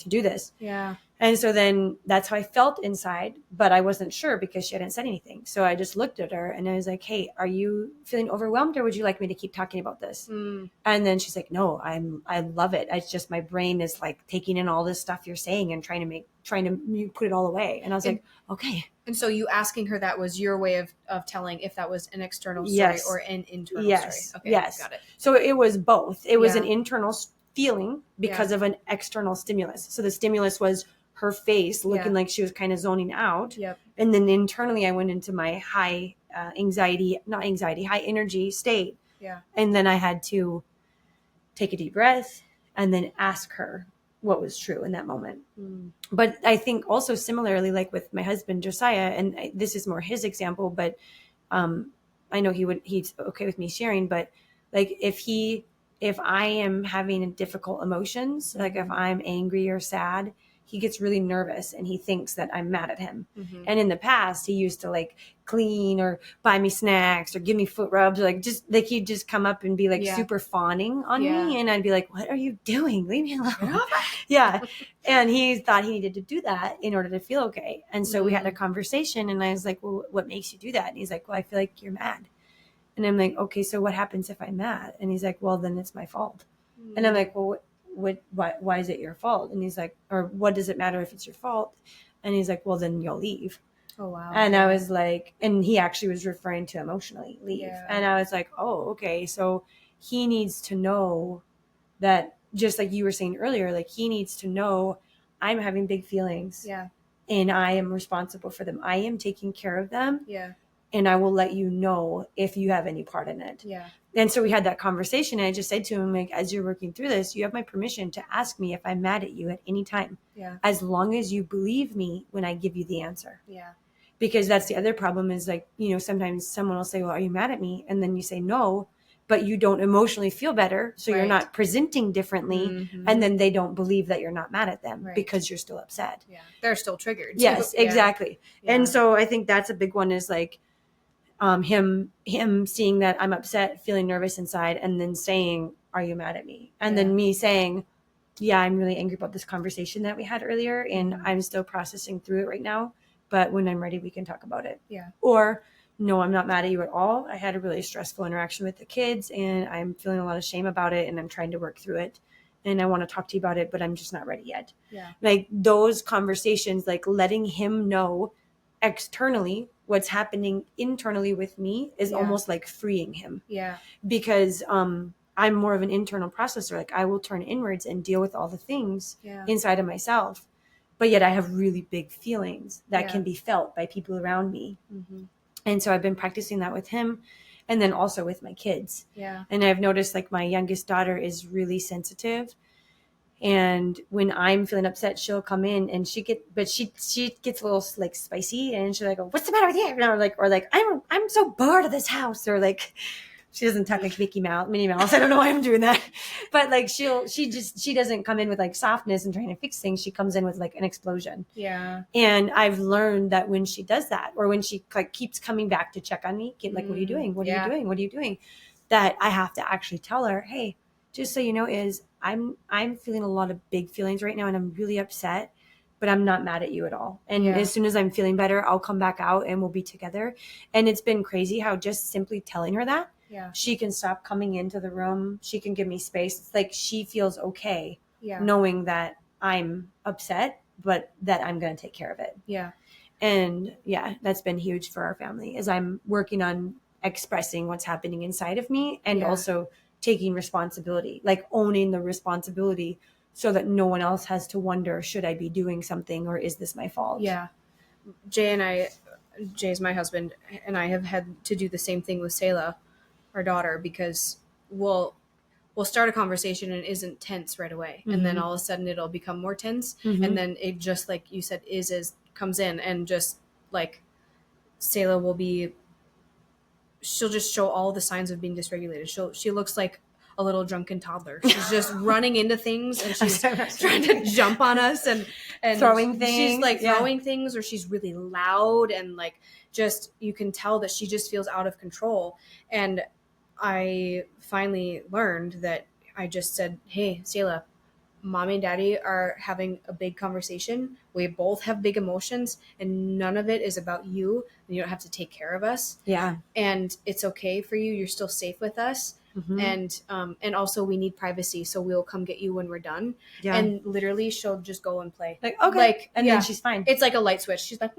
Speaker 1: do this.
Speaker 2: Yeah.
Speaker 1: And so then that's how I felt inside, but I wasn't sure because she hadn't said anything. So I just looked at her and I was like, hey, are you feeling overwhelmed or would you like me to keep talking about this? And then she's like, no, I love it. It's just my brain is like taking in all this stuff you're saying and trying to put it all away. And I was like, okay.
Speaker 2: And so you asking her that was your way of telling if that was an external story or an internal story. Okay,
Speaker 1: yes.
Speaker 2: Got it.
Speaker 1: So it was both. It was an internal feeling because of an external stimulus. So the stimulus was her face looking like she was kind of zoning out.
Speaker 2: Yep.
Speaker 1: And then internally I went into my high high energy state.
Speaker 2: Yeah.
Speaker 1: And then I had to take a deep breath and then ask her what was true in that moment. But I think also similarly, like with my husband, Josiah, and this is more his example, but I know he's okay with me sharing, but like if I am having difficult emotions, like if I'm angry or sad, he gets really nervous and he thinks that I'm mad at him. And in the past, he used to like clean or buy me snacks or give me foot rubs, or like just like he'd just come up and be like super fawning on me, and I'd be like, "What are you doing? Leave me alone." And he thought he needed to do that in order to feel okay. And so we had a conversation, and I was like, "Well, what makes you do that?" And he's like, "Well, I feel like you're mad." And I'm like, "Okay, so what happens if I'm mad?" And he's like, "Well, then it's my fault." And I'm like, "Well, why is it your fault?" And he's like, or what does it matter if it's your fault? And he's like, well, then you'll leave.
Speaker 2: Oh, wow.
Speaker 1: And I was like, and he actually was referring to emotionally leave. And I was like, oh, okay. So he needs to know that, just like you were saying earlier, like he needs to know I'm having big feelings. And I am responsible for them. I am taking care of them. And I will let you know if you have any part in it. And so we had that conversation, and I just said to him, like, as you're working through this, you have my permission to ask me if I'm mad at you at any time. As long as you believe me when I give you the answer. Because that's the other problem is like, sometimes someone will say, well, are you mad at me? And then you say no, but you don't emotionally feel better. So you're
Speaker 2: Right.
Speaker 1: not presenting differently.
Speaker 2: Mhm.
Speaker 1: And then they don't believe that you're not mad at them
Speaker 2: Right.
Speaker 1: because you're still upset.
Speaker 2: Yeah. They're still triggered.
Speaker 1: Yes,
Speaker 2: too. Yeah.
Speaker 1: exactly.
Speaker 2: Yeah.
Speaker 1: And so I think that's a big one is like, him seeing that I'm upset, feeling nervous inside, and then saying, "Are you mad at me?" And then me saying, "Yeah, I'm really angry about this conversation that we had earlier, and I'm still processing through it right now. But when I'm ready, we can talk about it."
Speaker 2: Yeah.
Speaker 1: Or, "No, I'm not mad at you at all. I had a really stressful interaction with the kids, and I'm feeling a lot of shame about it, and I'm trying to work through it. And I want to talk to you about it, but I'm just not ready yet."
Speaker 2: Yeah.
Speaker 1: Like those conversations, like letting him know externally what's happening internally with me is almost like freeing him.
Speaker 2: Yeah.
Speaker 1: Because I'm more of an internal processor. Like I will turn inwards and deal with all the things inside of myself, but yet I have really big feelings that can be felt by people around me.
Speaker 2: Mhm.
Speaker 1: And so I've been practicing that with him, and then also with my kids.
Speaker 2: Yeah.
Speaker 1: And I've noticed like my youngest daughter is really sensitive, and when I'm feeling upset, she'll come in and she gets a little like spicy, and she'll like go, "What's the matter with you?" Or like I'm so bored of this house, or like she doesn't talk like Minnie Mouse. I don't know why I'm doing that, but like she doesn't come in with like softness and trying to fix things. She comes in with like an explosion.
Speaker 2: Yeah.
Speaker 1: And I've learned that when she does that, or when she like keeps coming back to check on me, like, "What are you doing? What are you doing? What are you doing?" That I have to actually tell her, "Hey, just so you know, is I'm feeling a lot of big feelings right now, and I'm really upset, but I'm not mad at you at all. And as soon as I'm feeling better, I'll come back out and we'll be together." And it's been crazy how just simply telling her that, she can stop coming into the room. She can give me space. It's like she feels okay knowing that I'm upset, but that I'm going to take care of it.
Speaker 2: Yeah.
Speaker 1: And that's been huge for our family, as I'm working on expressing what's happening inside of me, and also taking responsibility, like owning the responsibility, so that no one else has to wonder, should I be doing something, or is this my fault?
Speaker 2: Yeah. Jay's my husband, and I have had to do the same thing with Selah, our daughter, because we'll start a conversation and it isn't tense right away. And then all of a sudden it'll become more tense. And then it just, like you said, comes in, and just like Selah she'll just show all the signs of being dysregulated. She looks like a little drunken toddler. She's just running into things, and she's trying to jump on us and
Speaker 1: throwing things.
Speaker 2: She's like throwing things, or she's really loud, and like just, you can tell that she just feels out of control. And I finally learned that I just said, "Hey, Selah, Mommy and Daddy are having a big conversation. We both have big emotions, and none of it is about you. And you don't have to take care of us.
Speaker 1: Yeah.
Speaker 2: And it's okay for you. You're still safe with us. And also we need privacy, so we'll come get you when we're done."
Speaker 1: Yeah.
Speaker 2: And literally she'll just go and play.
Speaker 1: Like, okay. And then she's fine.
Speaker 2: It's like a light switch. She's like,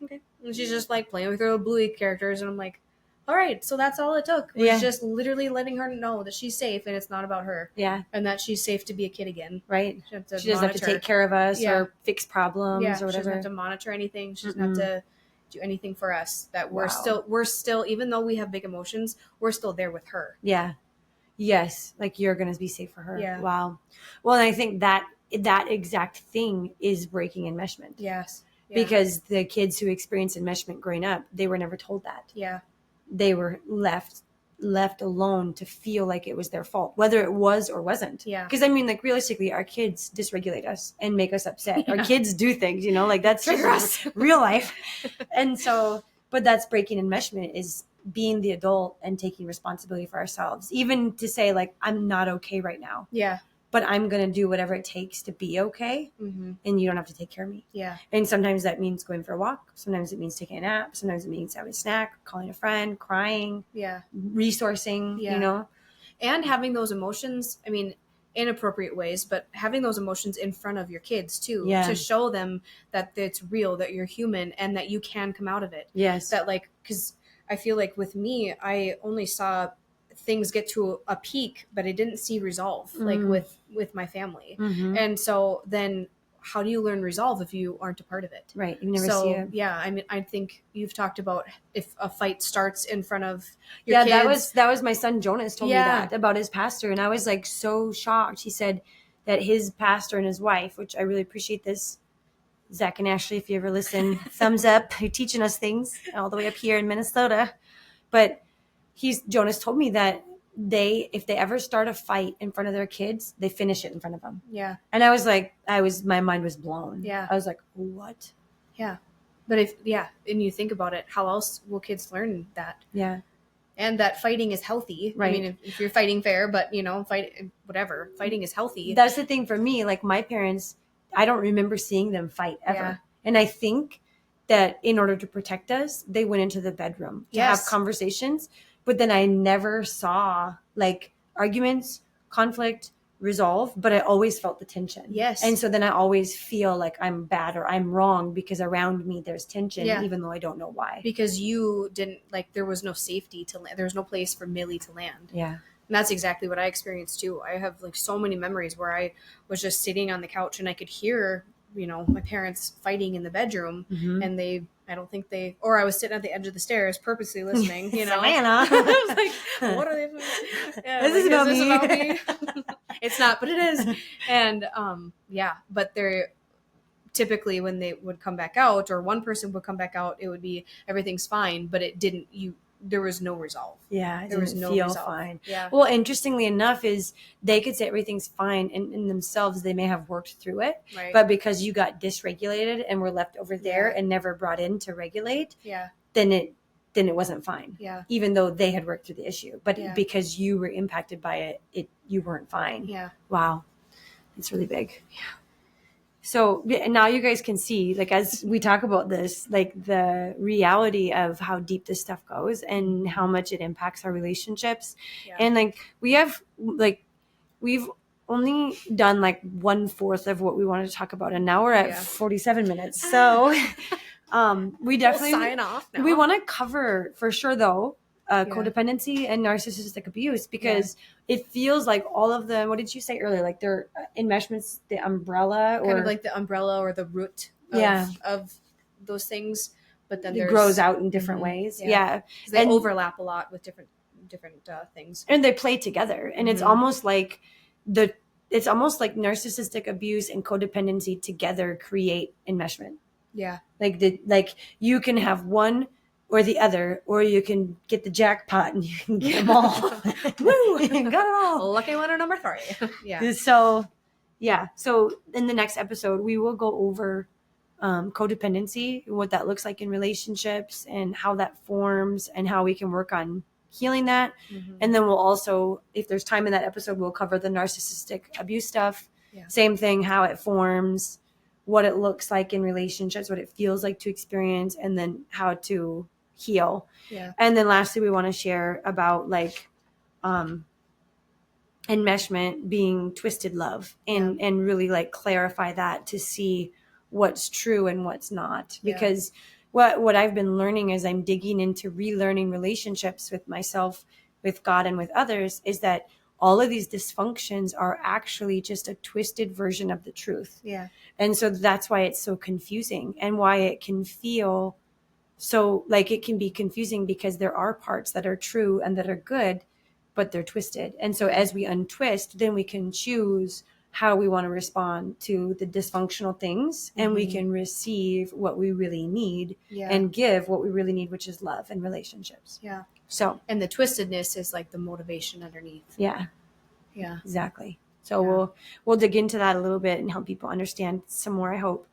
Speaker 2: okay. And she's just like playing with her little bluey characters. And I'm like, all right, so that's all it took. It was just literally letting her know that she's safe, and it's not about her.
Speaker 1: Yeah.
Speaker 2: And that she's safe to be a kid again.
Speaker 1: Right. She doesn't have to take care of us or fix problems or whatever.
Speaker 2: She doesn't have to monitor anything. She doesn't have to do anything for us. That we're still, even though we have big emotions, we're still there with her.
Speaker 1: Yeah. Yes. Like, you're going to be safe for her.
Speaker 2: Yeah.
Speaker 1: Wow. Well, and I think that exact thing is breaking enmeshment.
Speaker 2: Yes. Yeah.
Speaker 1: Because the kids who experience enmeshment growing up, they were never told that.
Speaker 2: Yeah.
Speaker 1: They were left alone to feel like it was their fault, whether it was or wasn't.
Speaker 2: Yeah.
Speaker 1: Because I mean, like, realistically, our kids dysregulate us and make us upset. Our kids do things, like that's just real life. And so, but that's breaking enmeshment, is being the adult and taking responsibility for ourselves, even to say, like, I'm not okay right now.
Speaker 2: Yeah.
Speaker 1: But I'm going to do whatever it takes to be okay. And you don't have to take care of me.
Speaker 2: Yeah.
Speaker 1: And sometimes that means going for a walk. Sometimes it means taking a nap. Sometimes it means having a snack, calling a friend, crying.
Speaker 2: Yeah.
Speaker 1: Resourcing,
Speaker 2: And having those emotions, I mean, in appropriate ways, but having those emotions in front of your kids too, to show them that it's real, that you're human, and that you can come out of it.
Speaker 1: Yes.
Speaker 2: That, like, because I feel like with me, I only saw things get to a peak, but I didn't see resolve, like with my family. And so then how do you learn resolve if you aren't a part of it?
Speaker 1: Right. You never see it.
Speaker 2: Yeah. I mean, I think you've talked about if a fight starts in front of your kids.
Speaker 1: That was my son Jonas told me that about his pastor. And I was like so shocked. He said that his pastor and his wife, which I really appreciate this, Zach and Ashley, if you ever listen, thumbs up. You're teaching us things all the way up here in Minnesota. But Jonas told me that if they ever start a fight in front of their kids, they finish it in front of them.
Speaker 2: Yeah.
Speaker 1: And I was like, my mind was blown.
Speaker 2: Yeah.
Speaker 1: I was like, what?
Speaker 2: Yeah. But and you think about it, how else will kids learn that?
Speaker 1: Yeah.
Speaker 2: And that fighting is healthy.
Speaker 1: Right.
Speaker 2: I mean, if you're fighting fair, but fighting is healthy.
Speaker 1: That's the thing for me. Like my parents, I don't remember seeing them fight ever.
Speaker 2: Yeah.
Speaker 1: And I think that in order to protect us, they went into the bedroom to have conversations. But then I never saw like arguments, conflict, resolve, but I always felt the tension.
Speaker 2: Yes.
Speaker 1: And so then I always feel like I'm bad or I'm wrong because around me there's tension, even though I don't know why.
Speaker 2: Because you didn't, like, there was no safety to land. There was no place for Millie to land.
Speaker 1: Yeah.
Speaker 2: And that's exactly what I experienced too. I have like so many memories where I was just sitting on the couch and I could hear, my parents fighting in the bedroom, and or I was sitting at the edge of the stairs purposely listening,
Speaker 1: Savannah.
Speaker 2: I was like, what are they doing? Yeah,
Speaker 1: this is about
Speaker 2: me. It's not, but it is. And but they're typically, when they would come back out, or one person would come back out, it would be everything's fine, but it didn't. There was no resolve.
Speaker 1: Yeah,
Speaker 2: there was no resolve.
Speaker 1: Fine.
Speaker 2: Yeah.
Speaker 1: Well, interestingly enough, is they could say everything's fine, and in themselves they may have worked through it,
Speaker 2: right.
Speaker 1: But because you got dysregulated and were left over there and never brought in to regulate, then it wasn't fine.
Speaker 2: Yeah.
Speaker 1: Even though they had worked through the issue, but because you were impacted by it, you weren't fine.
Speaker 2: Yeah.
Speaker 1: Wow, it's really big. Yeah. So now you guys can see, like, as we talk about this, like the reality of how deep this stuff goes and how much it impacts our relationships. Yeah. And like, we've only done like 1/4 of what we wanted to talk about. And now we're at 47 minutes. So we definitely
Speaker 2: sign off now.
Speaker 1: We want to cover for sure though, codependency and narcissistic abuse, because it feels like all of them, what did you say earlier? Like they're enmeshments, the umbrella, or
Speaker 2: kind of like the umbrella or the root of those things, but then
Speaker 1: it grows out in different ways. Yeah.
Speaker 2: They overlap a lot with different things.
Speaker 1: And they play together. And it's almost like narcissistic abuse and codependency together create enmeshment.
Speaker 2: Yeah.
Speaker 1: Like you can have one or the other, or you can get the jackpot and you can get them all. Woo! You got it all.
Speaker 2: Lucky winner number 3. Yeah.
Speaker 1: So in the next episode, we will go over codependency, what that looks like in relationships and how that forms and how we can work on healing that. Mm-hmm. And then we'll also, if there's time in that episode, we'll cover the narcissistic abuse stuff. Yeah. Same thing, how it forms, what it looks like in relationships, what it feels like to experience, and then how to heal. Yeah. And then lastly, we want to share about like enmeshment being twisted love and really like clarify that to see what's true and what's not. Because what I've been learning as I'm digging into relearning relationships with myself, with God, and with others, is that all of these dysfunctions are actually just a twisted version of the truth. Yeah. And so that's why it's so confusing, and why it can feel so like it can be confusing, because there are parts that are true and that are good, but they're twisted. And so as we untwist, then we can choose how we want to respond to the dysfunctional things, and we can receive what we really need and give what we really need, which is love and relationships. Yeah. So,
Speaker 2: and the twistedness is like the motivation underneath.
Speaker 1: Yeah. Yeah. Exactly. So we'll dig into that a little bit and help people understand some more, I hope.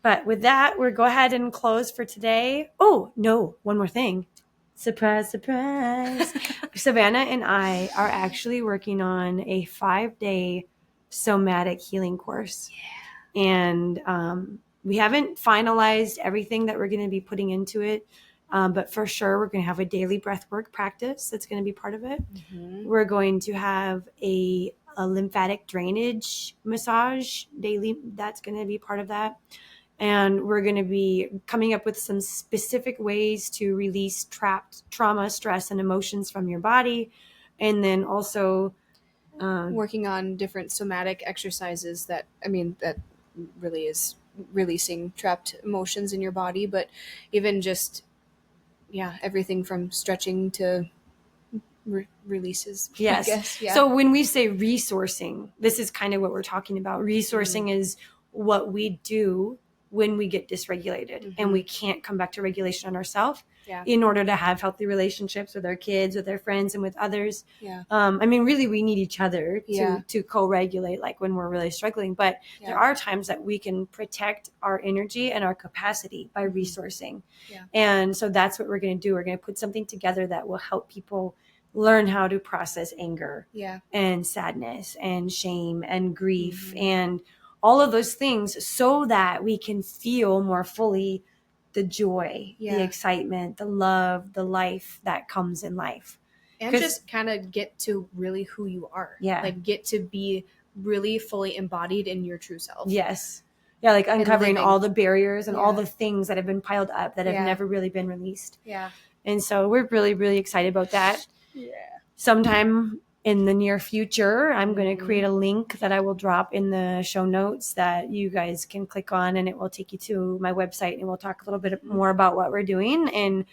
Speaker 1: But with that, we'll go ahead and close for today. Oh, no, one more thing. Surprise, surprise. Savannah and I are actually working on a 5-day somatic healing course. Yeah. And we haven't finalized everything that we're going to be putting into it. But for sure, we're going to have a daily breathwork practice that's going to be part of it. Mm-hmm. We're going to have a lymphatic drainage massage daily. That's going to be part of that. And we're going to be coming up with some specific ways to release trapped trauma, stress, and emotions from your body. And then also
Speaker 2: working on different somatic exercises that really is releasing trapped emotions in your body. But even just, everything from stretching to releases.
Speaker 1: Yes.
Speaker 2: I guess. Yeah.
Speaker 1: So when we say resourcing, this is kind of what we're talking about. Resourcing is what we do when we get dysregulated and we can't come back to regulation on ourselves in order to have healthy relationships with our kids, with our friends, and with others. I mean, really, we need each other to co-regulate, like when we're really struggling. But there are times that we can protect our energy and our capacity by resourcing. And so that's what we're going to do. We're going to put something together that will help people learn how to process anger and sadness and shame and grief and all of those things, so that we can feel more fully the joy, the excitement, the love, the life that comes in life.
Speaker 2: And just kind of get to really who you are. Like get to be really fully embodied in your true self.
Speaker 1: Yeah, like uncovering all the barriers and all the things that have been piled up that have never really been released. And so we're really, really excited about that. Sometime in the near future, I'm going to create a link that I will drop in the show notes that you guys can click on, and it will take you to my website, and we'll talk a little bit more about what we're doing. And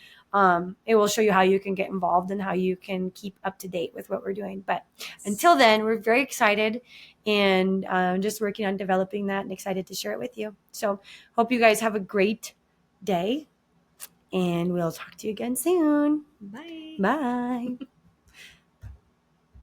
Speaker 1: it will show you how you can get involved and how you can keep up to date with what we're doing. But until then, we're very excited and just working on developing that and excited to share it with you. So hope you guys have a great day, and we'll talk to you again soon.
Speaker 2: Bye.
Speaker 1: Bye.